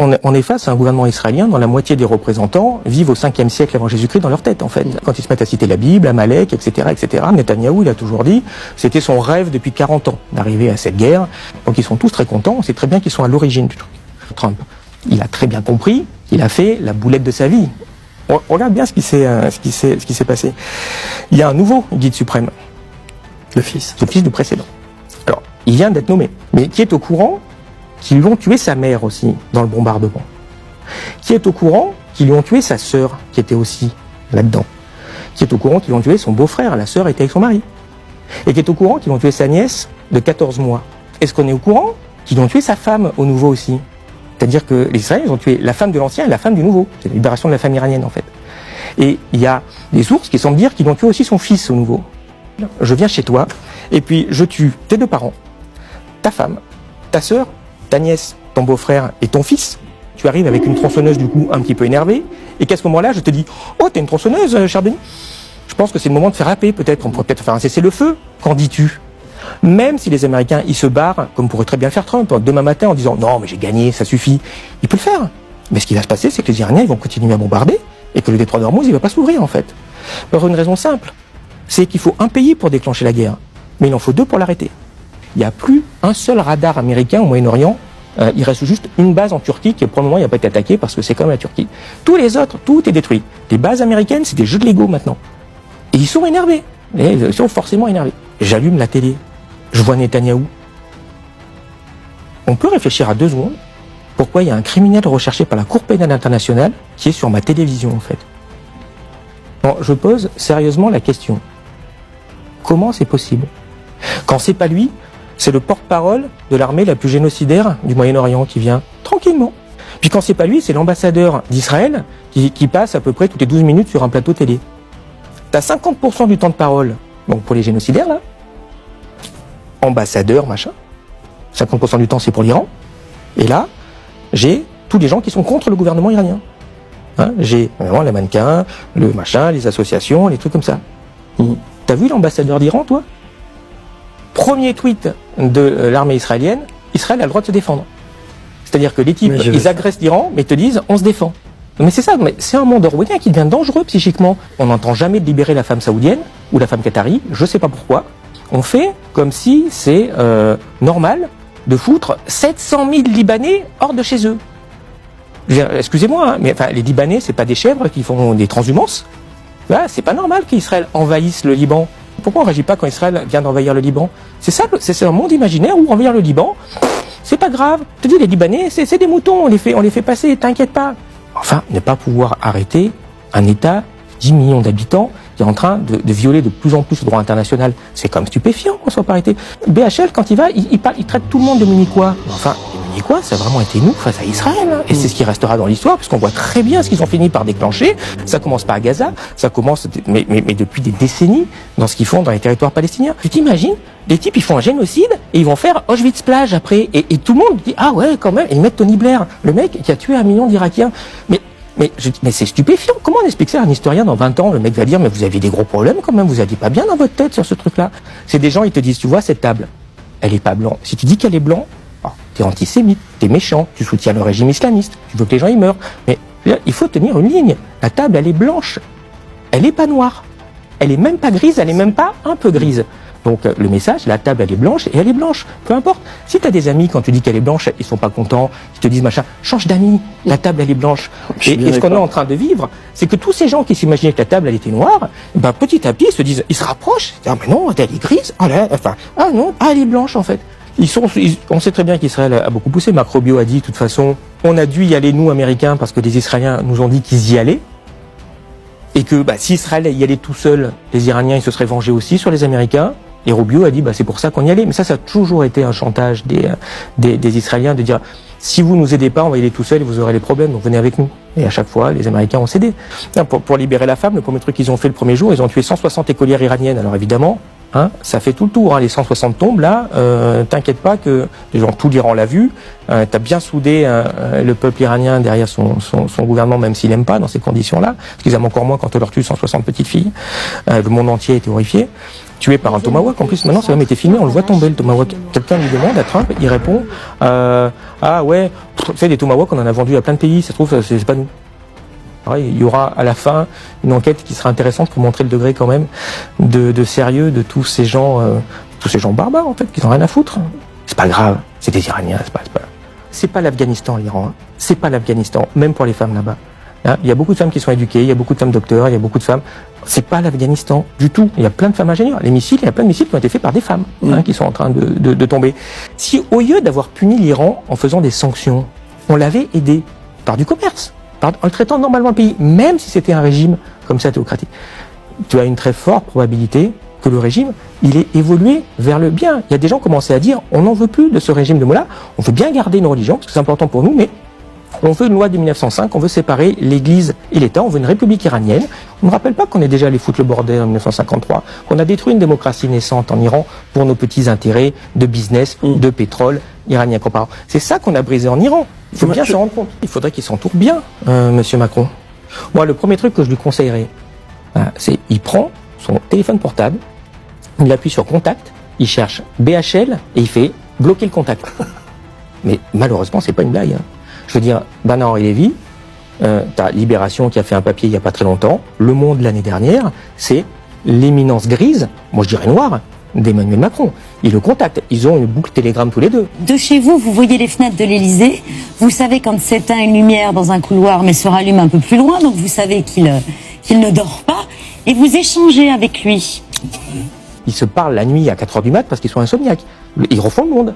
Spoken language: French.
on est face à un gouvernement israélien dont la moitié des représentants vivent au 5e siècle avant Jésus-Christ dans leur tête, en fait. Quand ils se mettent à citer la Bible, Amalek, etc., etc., Netanyahou, il a toujours dit, c'était son rêve depuis 40 ans d'arriver à cette guerre. Donc ils sont tous très contents, on sait très bien qu'ils sont à l'origine du truc. Trump, il a très bien compris, il a fait la boulette de sa vie. On regarde bien ce qui s'est passé. Il y a un nouveau guide suprême. Le fils du précédent. Alors, il vient d'être nommé, mais qui est au courant qu'ils lui ont tué sa mère aussi dans le bombardement, qui est au courant qu'ils lui ont tué sa sœur qui était aussi là-dedans, qui est au courant qu'ils lui ont tué son beau-frère, la sœur était avec son mari, et qui est au courant qu'ils lui ont tué sa nièce de 14 mois. Est-ce qu'on est au courant qu'ils ont tué sa femme au nouveau aussi? C'est-à-dire que les Israéliens ont tué la femme de l'ancien et la femme du nouveau. C'est la libération de la femme iranienne en fait. Et il y a des sources qui semblent dire qu'ils ont tué aussi son fils au nouveau. Je viens chez toi et puis je tue tes deux parents, ta femme, ta sœur, ta nièce, ton beau-frère et ton fils. Tu arrives avec une tronçonneuse du coup un petit peu énervée et qu'à ce moment-là je te dis « Oh, t'es une tronçonneuse, cher Denis ?» Je pense que c'est le moment de faire happer peut-être. On pourrait peut-être faire un cessez-le-feu. Qu'en dis-tu? Même si les Américains ils se barrent, comme pourrait très bien le faire Trump, demain matin en disant « Non, mais j'ai gagné, ça suffit », il peut le faire. Mais ce qui va se passer, c'est que les Iraniens ils vont continuer à bombarder et que le détroit d'Ormuz il va pas s'ouvrir en fait. Pour une raison simple, c'est qu'il faut un pays pour déclencher la guerre, mais il en faut deux pour l'arrêter. Il n'y a plus un seul radar américain au Moyen-Orient. Il reste juste une base en Turquie qui, pour le moment, n'a pas été attaquée parce que c'est comme la Turquie. Tous les autres, tout est détruit. Les bases américaines, c'est des jeux de Lego maintenant. Et ils sont énervés. Ils sont forcément énervés. J'allume la télé. Je vois Netanyahou. On peut réfléchir à 2 secondes pourquoi il y a un criminel recherché par la Cour pénale internationale qui est sur ma télévision, en fait. Bon, je pose sérieusement la question. Comment c'est possible? Quand c'est pas lui, c'est le porte-parole de l'armée la plus génocidaire du Moyen-Orient qui vient tranquillement. Puis quand c'est pas lui, c'est l'ambassadeur d'Israël qui passe à peu près toutes les 12 minutes sur un plateau télé. T'as 50% du temps de parole, donc pour les génocidaires là, ambassadeur, machin. 50% du temps c'est pour l'Iran. Et là, j'ai tous les gens qui sont contre le gouvernement iranien. Hein, j'ai vraiment les mannequins, le machin, les associations, les trucs comme ça. T'as vu l'ambassadeur d'Iran, toi? Premier tweet de l'armée israélienne, Israël a le droit de se défendre. C'est-à-dire que les types, ils agressent l'Iran, mais ils te disent, on se défend. Mais c'est ça, mais c'est un monde orwellien qui devient dangereux psychiquement. On n'entend jamais de libérer la femme saoudienne, ou la femme qatari, je sais pas pourquoi. On fait comme si c'est normal de foutre 700 000 Libanais hors de chez eux. Excusez-moi, hein, mais enfin, les Libanais, c'est pas des chèvres qui font des transhumances. Là, c'est pas normal qu'Israël envahisse le Liban. Pourquoi on réagit pas quand Israël vient d'envahir le Liban? C'est ça, c'est un monde imaginaire où envahir le Liban, c'est pas grave. Je te dis, les Libanais, c'est des moutons, on les fait passer, t'inquiète pas. Enfin, ne pas pouvoir arrêter un État, 10 millions d'habitants, qui est en train de violer de plus en plus le droit international, c'est quand même stupéfiant qu'on soit pas arrêté. BHL, quand il va, il traite tout le monde de Munichois. Enfin, les Munichois, ça a vraiment été nous face à Israël. Hein. Et c'est ce qui restera dans l'histoire, puisqu'on voit très bien ce qu'ils ont fini par déclencher. Ça commence pas à Gaza, ça commence, mais depuis des décennies, dans ce qu'ils font dans les territoires palestiniens. Tu t'imagines, les types, ils font un génocide, et ils vont faire Auschwitz-Plage après, et tout le monde dit, ah ouais, quand même, et ils mettent Tony Blair, le mec qui a tué 1 million d'Irakiens. Mais c'est stupéfiant. Comment on explique ça à un historien dans 20 ans? Le mec va dire, mais vous aviez des gros problèmes quand même, vous n'alliez pas bien dans votre tête sur ce truc-là. C'est des gens, ils te disent, tu vois, cette table, elle est pas blanche. Si tu dis qu'elle est blanche, oh, t'es antisémite, t'es méchant, tu soutiens le régime islamiste, tu veux que les gens y meurent. Mais il faut tenir une ligne. La table, elle est blanche. Elle est pas noire. Elle est même pas grise, elle est même pas un peu grise. Donc le message, la table elle est blanche et elle est blanche, peu importe. Si tu as des amis, quand tu dis qu'elle est blanche, ils sont pas contents, ils te disent machin, change d'amis, la table elle est blanche. Et ce qu'on est en train de vivre, c'est que tous ces gens qui s'imaginaient que la table elle était noire, ben, petit à petit ils se disent, ils se rapprochent, ils disent, ah mais non, elle est grise, ah non, elle est blanche en fait. On sait très bien qu'Israël a beaucoup poussé, Marc Rubio a dit, de toute façon, on a dû y aller nous Américains parce que les Israéliens nous ont dit qu'ils y allaient. Et que si Israël y allait tout seul, les Iraniens ils se seraient vengés aussi sur les Américains. Et Rubio a dit c'est pour ça qu'on y allait. Mais ça a toujours été un chantage des Israéliens de dire si vous nous aidez pas, on va y aller tout seul et vous aurez les problèmes, donc venez avec nous. Et à chaque fois, les Américains ont cédé. Pour libérer la femme, le premier truc qu'ils ont fait le premier jour, ils ont tué 160 écolières iraniennes. Alors évidemment, ça fait tout le tour. Les 160 tombes là, t'inquiète pas que les gens, tout l'Iran l'a vu. T'as bien soudé le peuple iranien derrière son gouvernement, même s'il aime pas dans ces conditions-là, parce qu'ils aiment encore moins quand on leur tue 160 petites filles. Le monde entier était horrifié. tué par un tomahawk. En plus, maintenant, ça a même été filmé, on le voit tomber, le tomahawk. Quelqu'un lui demande à Trump, il répond, ah ouais, tu sais, des tomahawks, on en a vendu à plein de pays, ça se trouve, c'est pas nous. Alors, il y aura à la fin une enquête qui sera intéressante pour montrer le degré quand même de sérieux de tous ces gens barbares, en fait, qui n'ont rien à foutre. C'est pas grave, c'est des Iraniens, c'est pas l'Afghanistan, l'Iran, hein. C'est pas l'Afghanistan, même pour les femmes là-bas. Hein, il y a beaucoup de femmes qui sont éduquées, il y a beaucoup de femmes docteurs, il y a beaucoup de femmes. C'est pas l'Afghanistan du tout. Il y a plein de femmes ingénieurs. Les missiles, il y a plein de missiles qui ont été faits par des femmes, qui sont en train de tomber. Si au lieu d'avoir puni l'Iran en faisant des sanctions, on l'avait aidé par du commerce, en le traitant normalement le pays, même si c'était un régime comme ça théocratique, tu as une très forte probabilité que le régime, il ait évolué vers le bien. Il y a des gens qui commençaient à dire, on n'en veut plus de ce régime de Mollah, on veut bien garder nos religions, parce que c'est important pour nous, mais on veut une loi de 1905, on veut séparer l'Église et l'État, on veut une république iranienne. On ne rappelle pas qu'on est déjà allé foutre le bordel en 1953, qu'on a détruit une démocratie naissante en Iran pour nos petits intérêts de business, de pétrole iranien comparant. C'est ça qu'on a brisé en Iran. Il faut bien se rendre compte. Il faudrait qu'il s'entoure bien, Monsieur Macron. Moi, le premier truc que je lui conseillerais, c'est il prend son téléphone portable, il appuie sur contact, il cherche BHL et il fait bloquer le contact. Mais malheureusement, c'est pas une blague. Hein. Je veux dire, Bernard-Henri Lévy, t'as Libération qui a fait un papier il y a pas très longtemps, Le Monde l'année dernière, c'est l'éminence grise, moi je dirais noire, d'Emmanuel Macron. Ils le contactent, ils ont une boucle Telegram tous les deux. De chez vous, vous voyez les fenêtres de l'Élysée, vous savez quand s'éteint une lumière dans un couloir mais se rallume un peu plus loin, donc vous savez qu'il ne dort pas, et vous échangez avec lui. Ils se parlent la nuit à 4h du mat parce qu'ils sont insomniaques. Ils refont le monde.